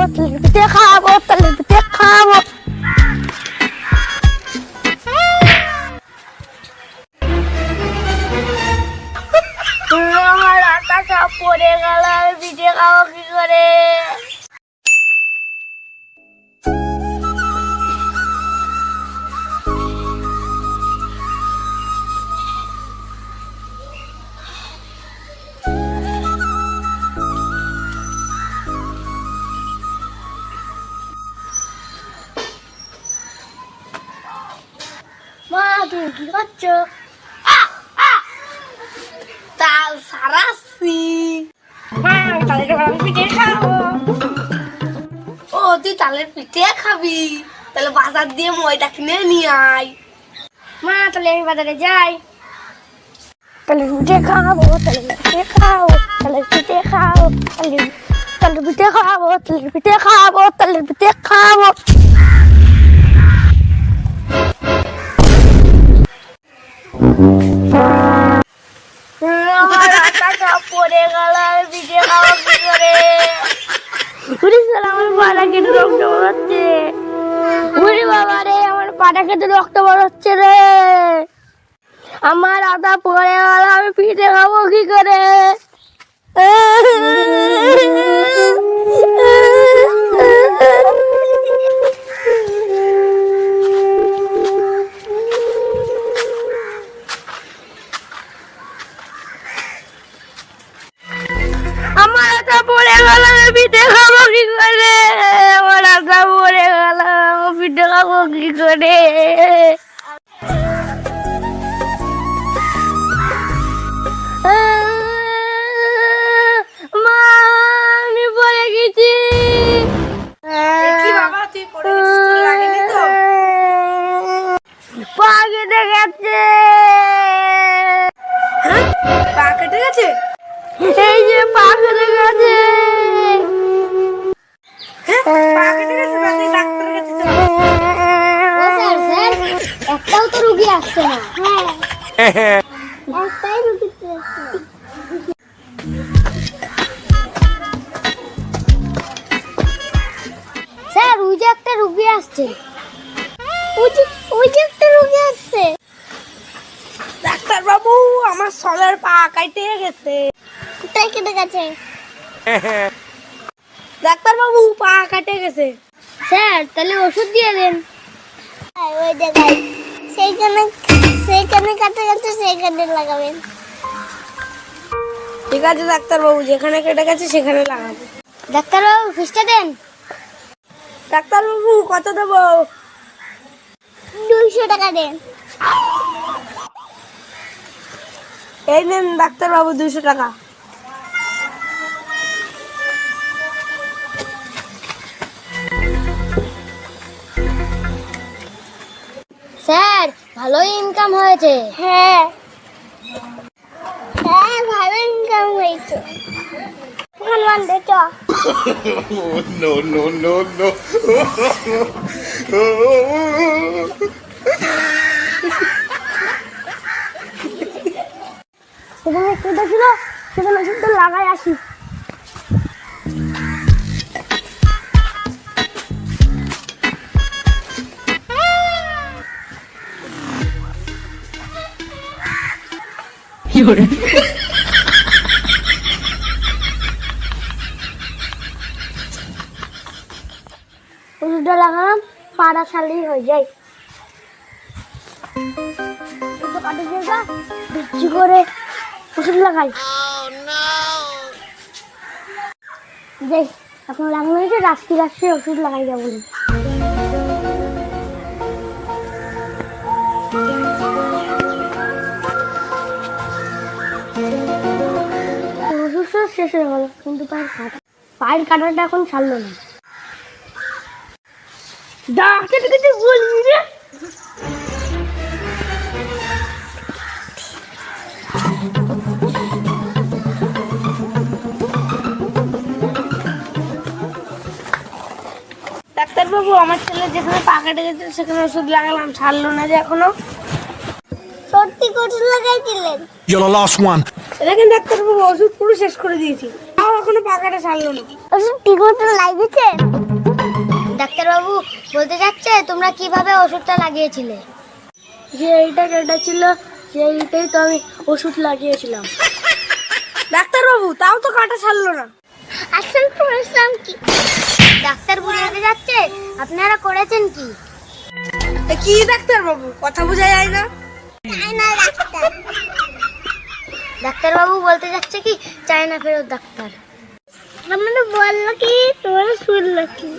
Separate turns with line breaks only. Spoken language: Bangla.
তালের পিঠে খাবো, তালের পিঠে খাবো। আমার আটা সব পড়ে গেল, আমি পিঠে খাবো কি করে? মা, তুমি কি করছো? তাল সারাচ্ছি। মা, তালের পিঠে খাবো। ও, তুই তালের পিঠে খাবি? তাহলে বাজার দিয়ে ময়দা কিনে নিয়ে আয়। মা, তাহলে আমি বাজারে যাই। তালের পিঠে খাবো, তালের পিঠে খাবো, তালের পিঠে খাবো, তালের পিঠে খাবো, তালের পিঠে খাবো, তালের পিঠে খাবো। আমার আটা সব পড়ে গেল, আমি পিঠে খাবো কি করে? আমার পাটা কেটে রক্ত বেরোচ্ছে। ওরে বাবা রে, আমার পাটা কেটে রক্ত বেরোচ্ছে রে। আমার আটা পড়ে গেল, আমি পিঠে খাবো কি করে? আমার আটা পড়ে গেল, আমি পিঠে খাবো কি করে? আমার আটা পড়ে গেল, আমি পিঠে খাবো কি করে? মা, আমি পড়ে গেছি।
কি বাবা, তুই পড়ে গেছিস? তোর লাগেনি তো?
পা কেটে গেছে।
হ্যাঁ, পা কেটে গেছে?
এই যে পা কেটে গেছে।
হ্যাঁ, পা কেটে গেছে? না, তুই ডাক্তারের কাছে চল।
একটাও তো রুগী আসছে না। একটাই রুগী স্যার, ওই যে একটা রুগী আসছে। ওই যে একটা রুগী আসছে।
ডাক্তার বাবু, আমার সলের পা কেটে গেছে।
কোথায় কেটে গেছে?
ডাক্তার বাবু, পা কেটে গেছে।
স্যার, তাহলে ওষুধ দিয়ে দেন। ওই জায়গায় সেইখানে কাটে গেছে, সেইখানে লাগাবেন।
ঠিক আছে ডাক্তার বাবু, যেখানে কেটে গেছে সেখানে লাগাবো।
ডাক্তারবাবু, ফিসটা দেন।
ডাক্তার বাবু, কত দেবো?
200 টাকা দেন।
এই নেন ডাক্তার বাবু, 200 টাকা।
স্যার, ভালোই ইনকাম হয়েছে। হ্যাঁ, ভালো ইনকাম হয়েছে।
No, no, no, no.
সেখানে কেটে ছিল, সেখানে ওষুধটা লাগাই আসি। ওষুধটা লাগালাম, পাড়া সালেই হয়ে যায়। কাটে জায়গা বিচ্ছি করে ওষুধ লাগাই। যাই, এখন লাগানো হয়েছে, রাত্রি ওষুধ লাগাই যাবো। ওষুধ শেষ হয়ে গেল, কিন্তু পায়ের কাটাটা এখন ছাড়লো না। ডাক্তার কাছে বলবি রে।
ডাক্তার বাবু, আমার ছেলে যেখানে পা কেটে গেছে সেখানে ওষুধ লাগালাম, ছাড়লো না যে এখনো।
সত্যি ওষুধ লাগাইছিলেন?
You're the last one.
দেখেন ডাক্তার বাবু, ওষুধ পুরো শেষ করে দিয়েছি। এখনো পাখাটা ছাড়লো না।
ওষুধ ঠিক মতো লাগিয়েছে? ডাক্তারবাবু বলতে যাচ্ছে তোমরা কিভাবে ওষুধটা লাগিয়েছিলে?
যে এইটা কেটে ছিল সেইটাই তো আমি ওষুধ লাগিয়েছিলাম। ডাক্তারবাবু তাও তো কাটা ছাড়লো না।
আসল পরিশ্রম কি? ডাক্তার বুঝাতে যাচ্ছে আপনারা করেছেন কি?
কি ডাক্তারবাবু, কথা বোঝা যায় না।
ডাক্তারবাবু বলতে যাচ্ছে কি চায় না ফেরত ডাক্তার। আমরা বললো কি তোমরা শুনলো কি?